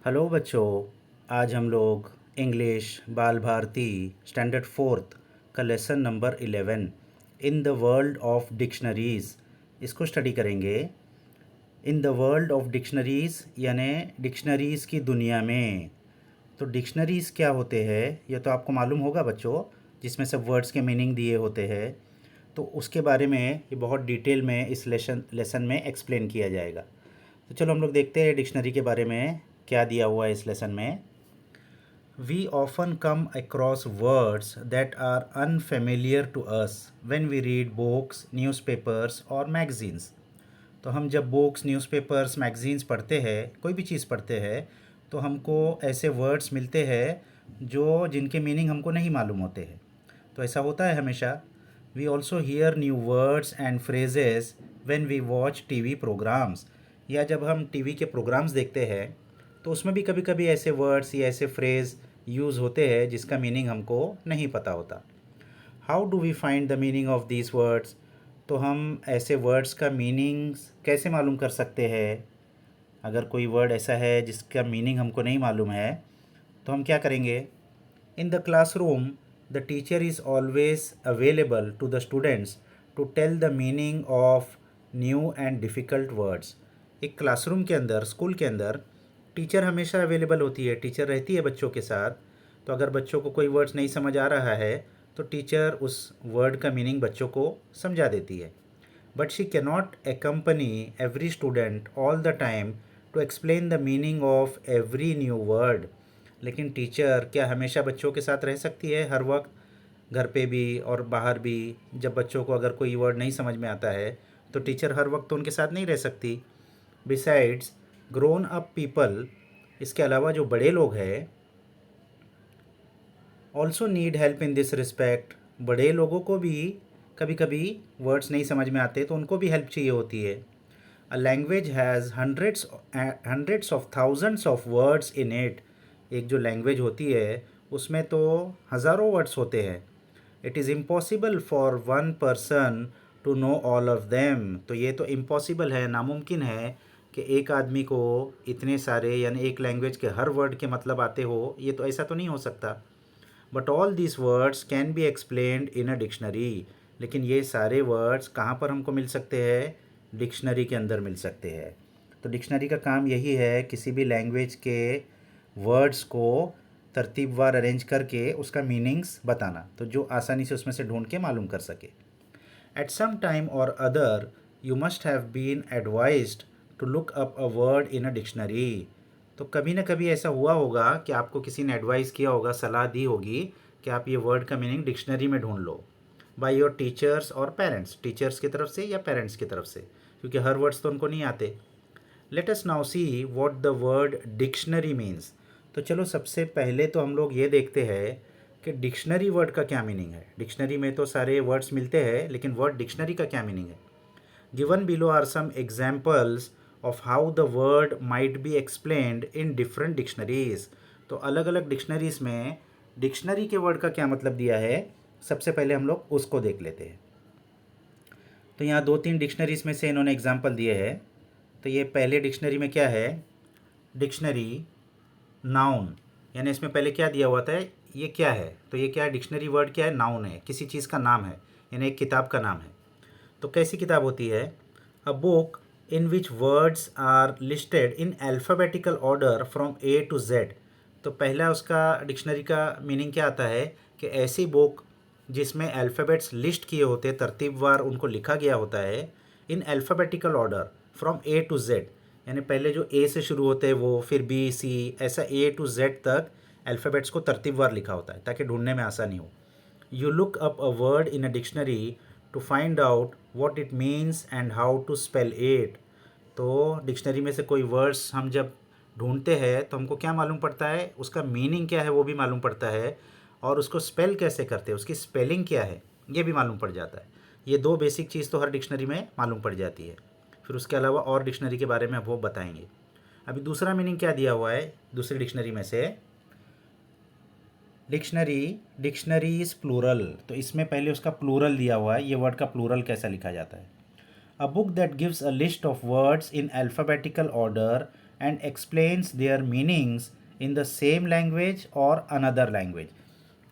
Hello बच्चों। आज हम लोग English Bal Bharati standard fourth का lesson number 11 in the world of dictionaries इसको स्टडी करेंगे। In the world of dictionaries यानी डिक्शनरीज़ की दुनिया में। तो डिक्शनरीज़ क्या होते हैं ये तो आपको मालूम होगा बच्चों, जिसमें सब वर्ड्स के मीनिंग दिए होते हैं। तो उसके बारे में ये बहुत डिटेल में इस लेसन में एक्सप्लेन किया जाएगा। तो चलो हम लोग देखते हैं डिक्शनरी के बारे में क्या दिया हुआ है इस लेसन में। We often come across words that are unfamiliar to us when we read books, newspapers और magazines। तो हम जब बुक्स, न्यूज़पेपर्स, मैगज़ीन्स पढ़ते हैं, कोई भी चीज़ पढ़ते हैं, तो हमको ऐसे वर्ड्स मिलते हैं जो जिनके मीनिंग हमको नहीं मालूम होते हैं। तो ऐसा होता है हमेशा। We also hear new words and phrases when we watch TV programmes, या जब हम टीवी के प्रोग्राम्स देखते हैं तो उसमें भी कभी कभी ऐसे वर्ड्स या ऐसे फ्रेज़ यूज़ होते हैं जिसका मीनिंग हमको नहीं पता होता। How do we find the meaning of these words? तो हम ऐसे वर्ड्स का मीनिंग्स कैसे मालूम कर सकते हैं? अगर कोई वर्ड ऐसा है जिसका मीनिंग हमको नहीं मालूम है तो हम क्या करेंगे? In the classroom the teacher is always available to the students to tell the meaning of new and difficult words. एक क्लासरूम के अंदर, स्कूल के अंदर टीचर हमेशा अवेलेबल होती है, टीचर रहती है बच्चों के साथ। तो अगर बच्चों को कोई वर्ड्स नहीं समझ आ रहा है तो टीचर उस वर्ड का मीनिंग बच्चों को समझा देती है। But she cannot accompany every student all the time to explain the meaning of every new word. लेकिन टीचर क्या हमेशा बच्चों के साथ रह सकती है हर वक्त, घर पे भी और बाहर भी? जब बच्चों को अगर कोई वर्ड नहीं समझ में आता है तो टीचर हर वक्त तो उनके साथ नहीं रह सकती। बिसाइड्स ग्रोन अप पीपल, इसके अलावा जो बड़े लोग हैं, also need help in this respect. बड़े लोगों को भी कभी कभी वर्ड्स नहीं समझ में आते तो उनको भी हेल्प चाहिए होती है। A language has hundreds of thousands of words in it. एक जो लैंग्वेज होती है उसमें तो हज़ारों वर्ड्स होते हैं। It is impossible for one person to know all of them. तो ये तो इम्पॉसिबल है, नामुमकिन है कि एक आदमी को इतने सारे यानी एक लैंग्वेज के हर वर्ड के मतलब आते हो, ये तो ऐसा तो नहीं हो सकता। But all these words can be explained in a dictionary. लेकिन ये सारे वर्ड्स कहाँ पर हमको मिल सकते हैं? डिक्शनरी के अंदर मिल सकते हैं। तो डिक्शनरी का काम यही है किसी भी लैंग्वेज के वर्ड्स को तरतीबवार अरेंज करके उसका मीनिंग्स बताना, तो जो आसानी से उसमें से ढूंढ के मालूम कर सके। एट सम टाइम और other you must have been advised to look up a word in a dictionary. तो कभी ना कभी ऐसा हुआ होगा कि आपको किसी ने एडवाइस किया होगा, सलाह दी होगी कि आप ये वर्ड का मीनिंग डिक्शनरी में ढूंढ लो। बाय योर टीचर्स और पेरेंट्स, टीचर्स की तरफ से या पेरेंट्स की तरफ से, क्योंकि हर वर्ड्स तो उनको नहीं आते। Let us now see what the word dictionary means. तो चलो सबसे पहले तो हम लोग ये देखते हैं कि डिक्शनरी वर्ड का क्या मीनिंग है। डिक्शनरी में तो सारे वर्ड्स मिलते हैं, लेकिन वर्ड डिक्शनरी का क्या मीनिंग है? Given below are some examples of how the word might be explained in different dictionaries. तो अलग अलग डिक्शनरीज में डिक्शनरी के वर्ड का क्या मतलब दिया है, सबसे पहले हम लोग उसको देख लेते हैं। तो यहाँ दो तीन डिक्शनरीज में से इन्होंने एग्जाम्पल दिए हैं। तो ये पहले डिक्शनरी में क्या है? डिक्शनरी नाउन, यानी इसमें पहले क्या दिया हुआ था, ये क्या है? तो ये क्या है? डिक्शनरी वर्ड क्या है? नाउन है, किसी चीज़ का नाम है, यानी एक किताब का नाम है। तो कैसी किताब होती है? A book in which words are listed in alphabetical order from A to Z. तो पहला उसका डिक्शनरी का मीनिंग क्या आता है कि ऐसी बुक जिसमें अल्फ़ाबेट्स लिस्ट किए होते हैं, तरतीबवार उनको लिखा गया होता है, in alphabetical order from A to Z, यानी पहले जो ए से शुरू होते हैं वो, फिर बी सी, ऐसा ए टू जेड तक अल्फ़ाबेट्स को तरतीबवार लिखा होता है ताकि ढूंढने में आसानी हो। You look up a word in a dictionary to find out what it means and how to spell it। तो डिक्शनरी में से कोई वर्ड्स हम जब ढूंढते हैं तो हमको क्या मालूम पड़ता है? उसका मीनिंग क्या है वो भी मालूम पड़ता है, और उसको स्पेल कैसे करते हैं, उसकी स्पेलिंग क्या है ये भी मालूम पड़ जाता है। ये दो बेसिक चीज़ तो हर डिक्शनरी में मालूम पड़ जाती है। फिर उसके अलावा और डिक्शनरी के बारे में वो बताएंगे। अभी दूसरा मीनिंग क्या दिया हुआ है दूसरी डिक्शनरी में से? Dictionary is plural. तो इसमें पहले उसका प्लूरल दिया हुआ है, ये वर्ड का प्लूरल कैसा लिखा जाता है? A book that gives a list of words in alphabetical order and explains their meanings in the same language or another language.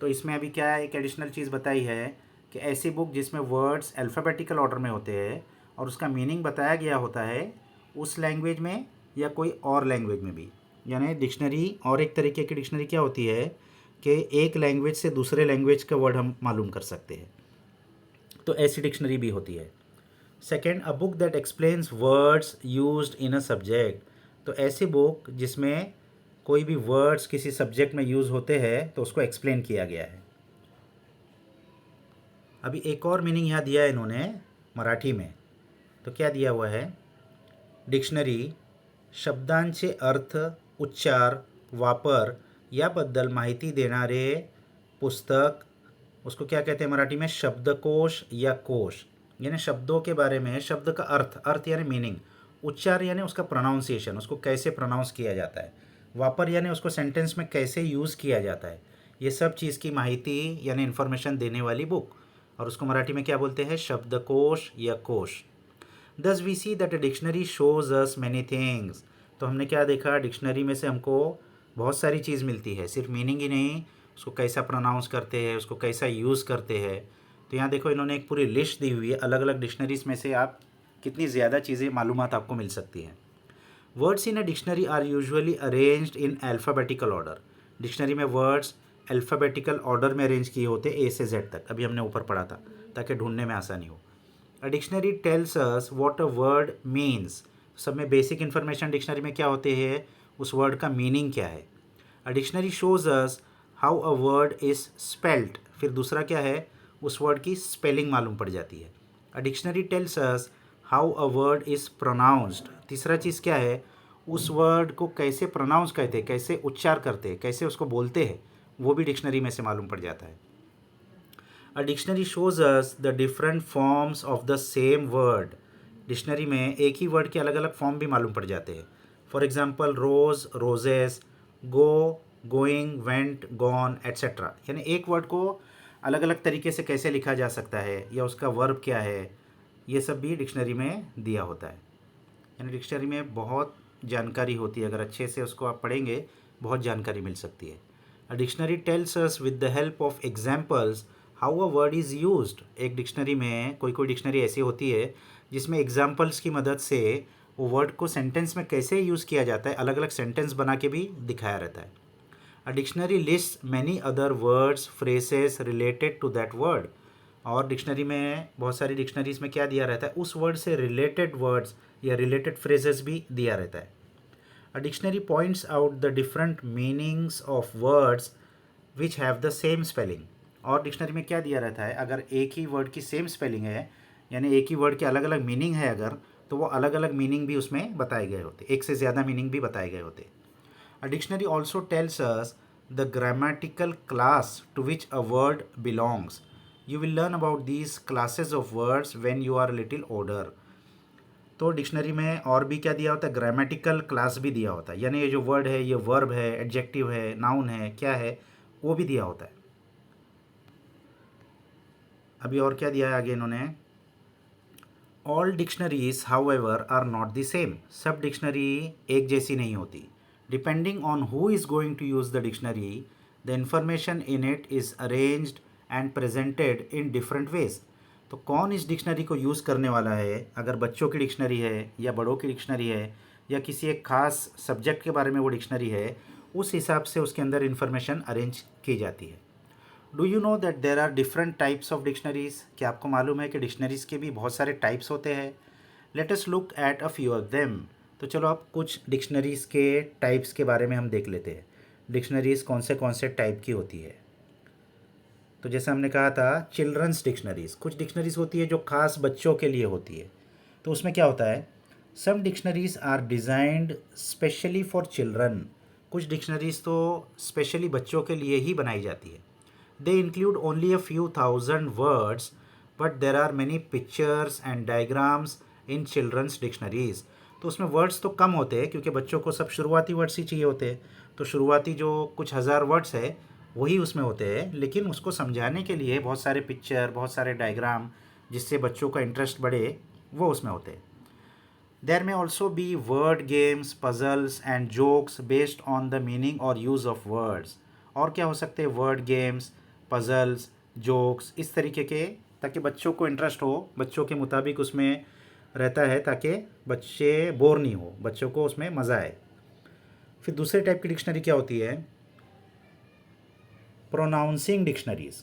तो इसमें अभी क्या है, एक एडिशनल चीज़ बताई है कि ऐसी बुक जिसमें वर्ड्स अल्फ़ाबेटिकल ऑर्डर में होते हैं और उसका मीनिंग बताया गया होता है उस लैंग्वेज में या कोई और लैंग्वेज में भी। यानी डिक्शनरी, और एक तरीके की डिक्शनरी क्या होती है कि एक लैंग्वेज से दूसरे लैंग्वेज का वर्ड हम मालूम कर सकते हैं, तो ऐसी डिक्शनरी भी होती है। Second, a book that explains words used in a subject. तो ऐसी बुक जिसमें कोई भी वर्ड्स किसी सब्जेक्ट में यूज़ होते हैं तो उसको एक्सप्लेन किया गया है। अभी एक और मीनिंग यहाँ दिया है इन्होंने मराठी में, तो क्या दिया हुआ है, डिक्शनरी शब्दांचे अर्थ, उच्चार, वापर याबद्दल माहिती देणारे पुस्तक, उसको क्या कहते हैं मराठी में, शब्दकोश या कोश। यानी शब्दों के बारे में, शब्द का अर्थ, अर्थ यानी मीनिंग, उच्चार यानी उसका प्रोनाउंसिएशन, उसको कैसे प्रोनाउंस किया जाता है, वापर यानी उसको सेंटेंस में कैसे यूज़ किया जाता है, ये सब चीज़ की माहिती यानी इन्फॉर्मेशन देने वाली बुक, और उसको मराठी में क्या बोलते हैं, शब्दकोश या कोश। Thus we see that a dictionary shows us many things. तो हमने क्या देखा, डिक्शनरी में से हमको बहुत सारी चीज़ मिलती है, सिर्फ मीनिंग ही नहीं, उसको कैसा प्रोनाउंस करते हैं, उसको कैसा यूज़ करते हैं। तो यहाँ देखो इन्होंने एक पूरी लिस्ट दी हुई है, अलग अलग डिक्शनरीज में से आप कितनी ज़्यादा चीज़ें मालूमात आपको मिल सकती हैं। Words in a dictionary are usually arranged in alphabetical order. Dictionary में वर्ड्स अल्फ़ाबेटिकल ऑर्डर में अरेंज किए होते ए से जेड तक, अभी हमने ऊपर पढ़ा था, ताकि ढूंढने में आसानी हो। A dictionary tells us what a word means. सब में बेसिक इन्फॉर्मेशन डिक्शनरी में क्या होते हैं, उस वर्ड का मीनिंग क्या है। A dictionary shows us how a word is spelled. फिर दूसरा क्या है, उस वर्ड की स्पेलिंग मालूम पड़ जाती है। A dictionary tells us how a word is pronounced. तीसरा चीज़ क्या है, उस वर्ड को कैसे प्रोनाउंस करते हैं, कैसे उच्चार करते हैं, कैसे उसको बोलते हैं, वो भी डिक्शनरी में से मालूम पड़ जाता है। A dictionary shows us the different forms of the same word. Dictionary में एक ही वर्ड के अलग अलग फॉर्म भी मालूम पड़ जाते हैं। For example rose, roses, go, going, went, gone etcetera. यानी एक वर्ड को अलग अलग तरीके से कैसे लिखा जा सकता है या उसका वर्ब क्या है, ये सब भी डिक्शनरी में दिया होता है। यानी डिक्शनरी में बहुत जानकारी होती है, अगर अच्छे से उसको आप पढ़ेंगे बहुत जानकारी मिल सकती है। A dictionary tells us with the help of examples how a word is used. एक डिक्शनरी में कोई कोई डिक्शनरी ऐसी होती है जिसमें एग्जाम्पल्स की मदद से वो वर्ड को सेंटेंस में कैसे यूज़ किया जाता है, अलग अलग सेंटेंस बना के भी दिखाया रहता है। A dictionary list many other words, phrases related to that word. और डिक्शनरी में, बहुत सारी डिक्शनरीज में क्या दिया रहता है, उस वर्ड से रिलेटेड वर्ड्स या रिलेटेड फ्रेजेस भी दिया रहता है। A dictionary points out the different meanings of words which have the same spelling. और डिक्शनरी में क्या दिया रहता है, अगर एक ही वर्ड की सेम स्पेलिंग है, यानी एक ही वर्ड के अलग अलग मीनिंग है अगर, तो वो अलग अलग मीनिंग भी उसमें बताए गए होते, एक से ज़्यादा मीनिंग भी बताए गए होते। A dictionary also tells us the grammatical class to which a word belongs. You will learn about these classes of words when you are a little older. तो डिक्शनरी में और भी क्या दिया होता है, ग्रामेटिकल क्लास भी दिया होता है, यानी ये जो वर्ड है, ये वर्ब है, एडजेक्टिव है, नाउन है, क्या है, वो भी दिया होता है। अभी और क्या दिया है आगे इन्होंने, all dictionaries however are not the same. सब डिक्शनरी एक जैसी नहीं होती। Depending on who is going to use the dictionary, the information in it is arranged and presented in different ways. तो कौन इस डिक्शनरी को यूज़ करने वाला है, अगर बच्चों की डिक्शनरी है या बड़ों की डिक्शनरी है या किसी एक खास सब्जेक्ट के बारे में वो डिक्शनरी है, उस हिसाब से उसके अंदर इन्फॉर्मेशन अरेंज की जाती है। Do you know that there are different types of dictionaries. क्या आपको मालूम है कि डिक्शनरीज के भी बहुत सारे टाइप्स होते हैं। Let us look at a few of them. तो चलो आप कुछ डिक्शनरीज के टाइप्स के बारे में हम देख लेते हैं, डिक्शनरीज कौन से टाइप की होती है। तो जैसे हमने कहा था, चिल्ड्रंस डिक्शनरीज, कुछ डिक्शनरीज होती है जो खास बच्चों के लिए होती है। तो उसमें क्या होता है, some dictionaries are designed specially for children. कुछ डिक्शनरीज तो स्पेशली बच्चों के लिए ही बनाई जाती है। They include only a few thousand words, but there are many pictures and diagrams in children's dictionaries. तो उसमें वर्ड्स तो कम होते हैं क्योंकि बच्चों को सब शुरुआती वर्ड्स ही चाहिए होते हैं, तो शुरुआती जो कुछ हज़ार वर्ड्स है वही उसमें होते हैं, लेकिन उसको समझाने के लिए बहुत सारे पिक्चर, बहुत सारे डायग्राम, जिससे बच्चों का इंटरेस्ट बढ़े, वो उसमें होते हैं। देयर में also be word games, puzzles and jokes based on the meaning और यूज़ ऑफ वर्ड्स। और क्या हो सकते हैं? वर्ड गेम्स, पजल्स, जोक्स, इस तरीके के, ताकि बच्चों को इंटरेस्ट हो, बच्चों के मुताबिक उसमें रहता है, ताकि बच्चे बोर नहीं हो, बच्चों को उसमें मज़ा आए। फिर दूसरे टाइप की डिक्शनरी क्या होती है? Pronouncing dictionaries.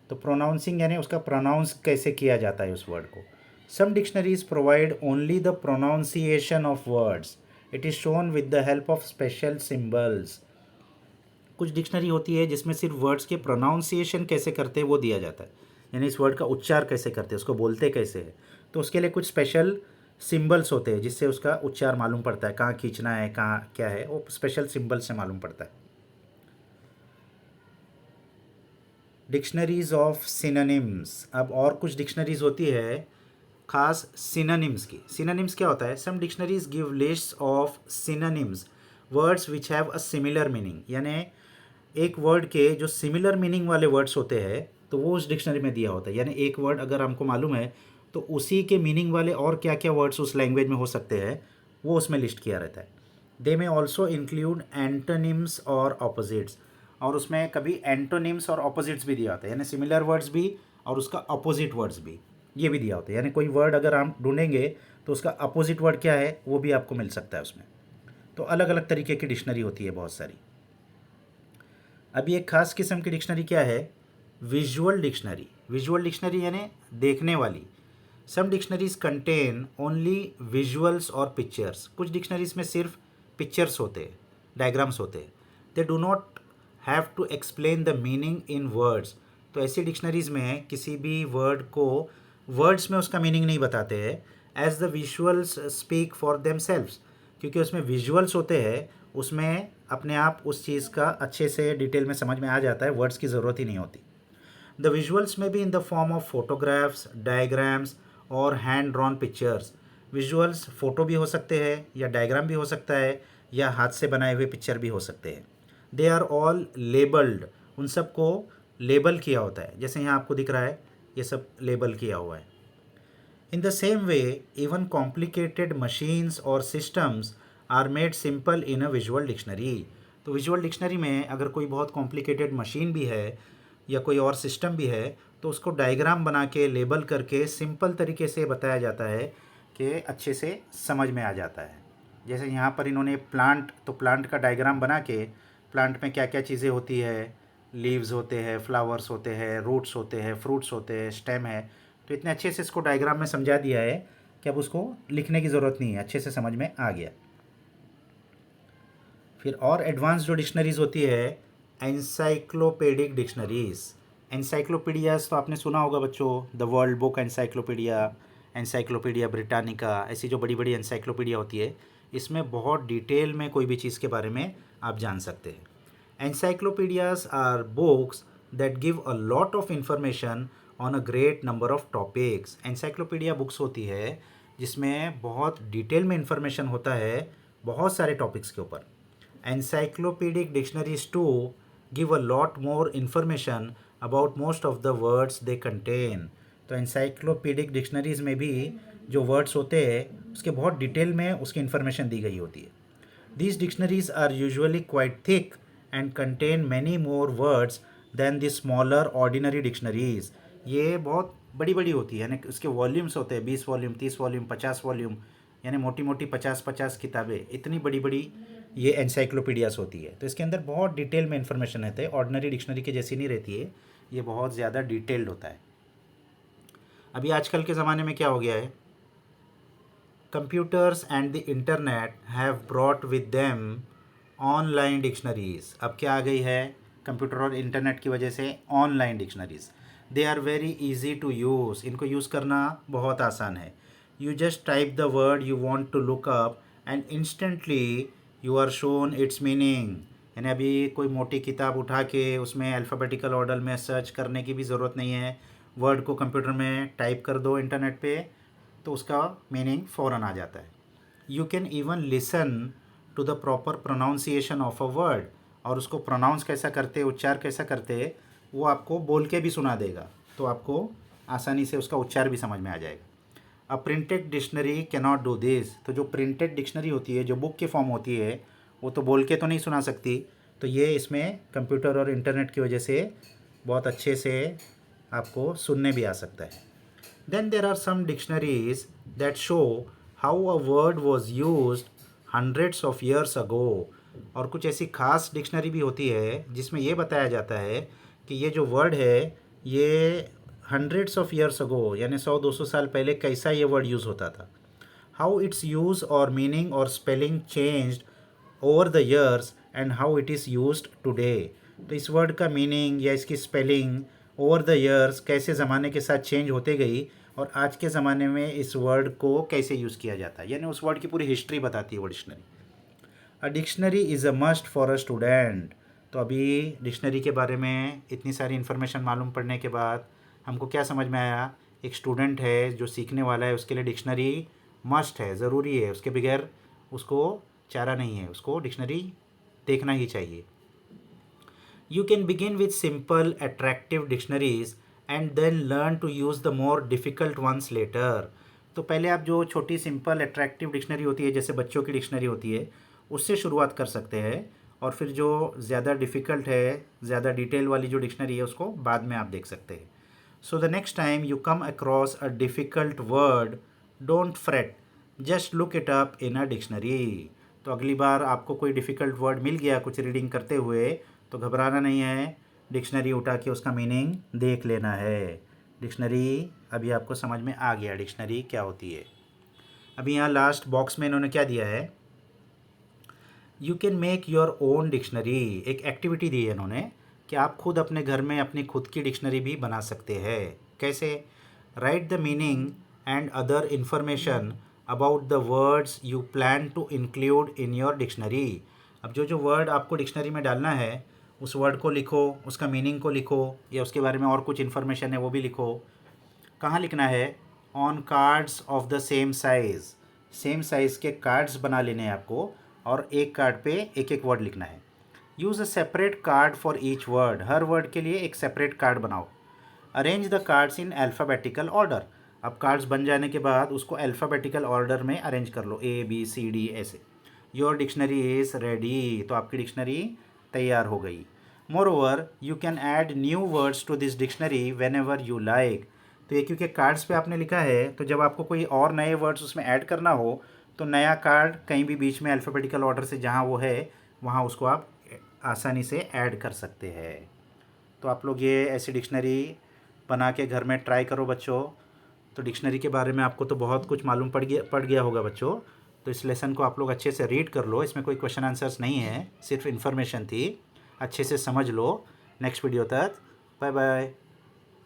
तो प्रोनाउंसिंग यानी उसका प्रोनाउंस कैसे किया जाता है उस वर्ड को। Some dictionaries provide only the pronunciation of words, it is shown with the help of special symbols. कुछ डिक्शनरी होती है जिसमें सिर्फ वर्ड्स के प्रोनाउंसिएशन कैसे करते हैं वो दिया जाता है, यानी इस वर्ड का उच्चार कैसे करते हैं, उसको बोलते कैसे है। तो उसके लिए कुछ स्पेशल सिम्बल्स होते हैं जिससे उसका उच्चार मालूम पड़ता है, कहाँ खींचना है, कहाँ क्या है, वो स्पेशल सिम्बल्स से मालूम पड़ता है। Dictionaries of synonyms. अब और कुछ डिक्शनरीज होती है खास सिनोनिम्स की। सिनोनिम्स क्या होता है? Some dictionaries give list of synonyms, words which have a similar meaning, यानी एक वर्ड के जो सिमिलर मीनिंग वाले वर्ड्स होते हैं तो वो उस डिक्शनरी में दिया होता है। यानी एक वर्ड अगर हमको मालूम है तो उसी के मीनिंग वाले और क्या क्या वर्ड्स उस लैंग्वेज में हो सकते हैं वो उसमें लिस्ट किया रहता है। दे में ऑल्सो इंक्लूड एंटोनिम्स और ऑपोजिट्स, और उसमें कभी एंटोनिम्स और ऑपोजिट्स भी दिया होता है, यानी सिमिलर वर्ड्स भी और उसका अपोजिट वर्ड्स भी, ये भी दिया होता है। यानी कोई वर्ड अगर हम ढूंढेंगे तो उसका अपोजिट वर्ड क्या है वो भी आपको मिल सकता है उसमें। तो अलग अलग तरीके की डिक्शनरी होती है बहुत सारी। अभी एक खास किस्म की डिक्शनरी क्या है? Visual dictionary. विजुअल डिक्शनरी यानी देखने वाली। Some dictionaries contain only visuals और पिक्चर्स। कुछ डिक्शनरीज में सिर्फ पिक्चर्स होते हैं, डायग्राम्स होते हैं। They do not have to explain the meaning in words. तो ऐसी डिक्शनरीज में किसी भी वर्ड को वर्ड्स में उसका मीनिंग नहीं बताते हैं, as the visuals speak for themselves, क्योंकि उसमें विजुअल्स होते हैं, उसमें अपने आप उस चीज़ का अच्छे से डिटेल में समझ में आ जाता है, वर्ड्स की ज़रूरत ही नहीं होती। द विजुअल्स में भी in the form of photographs, diagrams और hand drawn pictures. Visuals photo भी हो सकते हैं या डायग्राम भी हो सकता है या हाथ से बनाए हुए पिक्चर भी हो सकते हैं। दे आर ऑल लेबल्ड, उन सबको लेबल किया होता है, जैसे यहाँ आपको दिख रहा है ये सब लेबल किया हुआ है। In the same way, even complicated machines or systems are made simple in a visual dictionary. तो विजुअल डिक्शनरी में अगर कोई बहुत कॉम्प्लिकेटेड मशीन भी है या कोई और सिस्टम भी है तो उसको डायग्राम बना के लेबल करके सिंपल तरीके से बताया जाता है कि अच्छे से समझ में आ जाता है। जैसे यहाँ पर इन्होंने प्लांट, तो प्लांट का डायग्राम बना के प्लांट में क्या क्या चीज़ें होती है, लीव्स होते हैं, फ्लावर्स होते हैं, रूट्स होते हैं, फ्रूट्स होते हैं, स्टेम है, तो इतने अच्छे से इसको डायग्राम में समझा दिया है कि अब उसको लिखने की ज़रूरत नहीं है, अच्छे से समझ में आ गया। फिर और एडवांस जो डिक्शनरीज होती है, एनसाइक्लोपीडिक डिक्शनरीज। एनसाइक्लोपीडियाज तो आपने सुना होगा बच्चों, the world book encyclopedia, encyclopedia Britannica, ऐसी जो बड़ी बड़ी एनसाइक्लोपीडिया होती है, इसमें बहुत डिटेल में कोई भी चीज़ के बारे में आप जान सकते हैं। Encyclopaedias are books that give a lot of information on a great number of topics. Encyclopaedia books होती है जिसमें बहुत डिटेल में इंफॉर्मेशन होता है बहुत सारे टॉपिक्स के ऊपर। Encyclopedic dictionaries too give a lot more information about most of the words they contain. तो encyclopedic डिक्शनरीज में भी जो वर्ड्स होते हैं उसके बहुत डिटेल में उसकी इन्फॉर्मेशन दी गई होती है। These dictionaries are usually quite thick and contain many more words than the smaller ordinary dictionaries. ये बहुत बड़ी बड़ी होती है, यानी उसके वॉल्यूम्स होते हैं 20 वॉल्यूम, 30 वॉल्यूम, 50 वॉल्यूम, यानी मोटी मोटी 50-50 किताबें, इतनी बड़ी बड़ी ये एनसाइक्लोपीडियाज होती है। तो इसके अंदर बहुत डिटेल में इन्फॉर्मेशन रहता है, ऑर्डिनरी डिक्शनरी के जैसी नहीं रहती है, ये बहुत ज़्यादा डिटेल्ड होता है। अभी आजकल के ज़माने में क्या हो गया है, computers and the internet have brought with them online dictionaries. अब क्या आ गई है, कंप्यूटर और इंटरनेट की वजह से online dictionaries. They are very easy to use, इनको यूज़ करना बहुत आसान है। You just type the word you want to look up and instantly you are shown its meaning. यानी अभी कोई मोटी किताब उठा के उसमें अल्फ़ाबेटिकल ऑर्डर में सर्च करने की भी ज़रूरत नहीं है, वर्ड को कंप्यूटर में टाइप कर दो इंटरनेट पे तो उसका मीनिंग फ़ौरन आ जाता है। You can even listen to the proper pronunciation of a word, और उसको प्रोनाउंस कैसा करते, उच्चार कैसा करते, वो आपको बोल के भी सुना देगा, तो आपको आसानी से उसका उच्चार भी समझ में आ जाएगा। अ printed dictionary cannot do this. तो जो प्रिंटेड डिक्शनरी होती है, जो बुक की फॉर्म होती है, वो तो बोल के तो नहीं सुना सकती। तो ये इसमें कंप्यूटर और इंटरनेट की वजह से बहुत अच्छे से आपको सुनने भी आ सकता है। Then there are some dictionaries that show how a word was used hundreds of years ago. और कुछ ऐसी खास डिक्शनरी भी होती है जिसमें ये बताया जाता है कि ये जो वर्ड है ये हंड्रेड्स ऑफ ईयर्स अगो यानी 100-200 साल पहले कैसा ये वर्ड यूज़ होता था। हाउ इट्स यूज़ और मीनिंग और spelling changed over the years and how it is used today. तो इस वर्ड का मीनिंग या इसकी स्पेलिंग ओवर द ईयर्स कैसे ज़माने के साथ चेंज होते गई और आज के ज़माने में इस वर्ड को कैसे यूज़ किया जाता है, यानी उस वर्ड की पूरी हिस्ट्री बताती है वो dictionary. A dictionary is a must for a student. तो अभी डिक्शनरी के बारे में इतनी सारी इन्फॉर्मेशन मालूम पड़ने के बाद हमको क्या समझ में आया, एक स्टूडेंट है जो सीखने वाला है उसके लिए डिक्शनरी मस्ट है, ज़रूरी है, उसके बगैर उसको चारा नहीं है, उसको डिक्शनरी देखना ही चाहिए। You can begin with simple, attractive dictionaries and then learn to use the more difficult ones later. तो पहले आप जो छोटी सिंपल अट्रैक्टिव डिक्शनरी होती है, जैसे बच्चों की डिक्शनरी होती है, उससे शुरुआत कर सकते हैं और फिर जो ज़्यादा डिफ़िकल्ट है, ज़्यादा डिटेल वाली जो डिक्शनरी है, उसको बाद में आप देख सकते हैं। So the next time you come across a difficult word, don't freight, just look it up in a dictionary. तो अगली बार आपको कोई डिफ़िकल्ट वर्ड मिल गया कुछ रीडिंग करते हुए, तो घबराना नहीं है, डिक्शनरी उठा के उसका मीनिंग देख लेना है। डिक्शनरी अभी आपको समझ में आ गया डिक्शनरी क्या होती है। अभी यहाँ लास्ट बॉक्स में इन्होंने क्या दिया है, you can make your own dictionary. एक एक्टिविटी दी है इन्होंने कि आप खुद अपने घर में अपनी खुद की डिक्शनरी भी बना सकते हैं। कैसे? Write the meaning and other information about the words you plan to include in your dictionary. अब जो जो वर्ड आपको डिक्शनरी में डालना है उस वर्ड को लिखो, उसका मीनिंग को लिखो, या उसके बारे में और कुछ इन्फॉर्मेशन है वो भी लिखो। कहाँ लिखना है? On cards of the same size. Same size के कार्ड्स बना लेने हैं आपको और एक कार्ड पे एक एक वर्ड लिखना है। Use a separate card for each word. Her word के लिए एक सेपरेट कार्ड बनाओ। Arrange the cards in alphabetical order. अब कार्ड्स बन जाने के बाद उसको अल्फ़ाबेटिकल ऑर्डर में अरेंज कर लो, ABCD ऐसे। Your dictionary is ready. तो आपकी डिक्शनरी तैयार हो गई। Moreover you can add new words to this dictionary whenever you like. तो ये क्योंकि कार्ड्स पे आपने लिखा है, तो जब आपको कोई और नए वर्ड्स उसमें ऐड करना हो तो नया कार्ड कहीं भी बीच में अल्फ़ाबेटिकल ऑर्डर से जहाँ वो है वहाँ उसको आप आसानी से ऐड कर सकते हैं। तो आप लोग ये ऐसी डिक्शनरी बना के घर में ट्राई करो बच्चों। तो डिक्शनरी के बारे में आपको तो बहुत कुछ मालूम पड़ गया होगा बच्चों। तो इस लेसन को आप लोग अच्छे से रीड कर लो, इसमें कोई क्वेश्चन आंसर्स नहीं है, सिर्फ इन्फॉर्मेशन थी, अच्छे से समझ लो। नेक्स्ट वीडियो तक बाय बाय।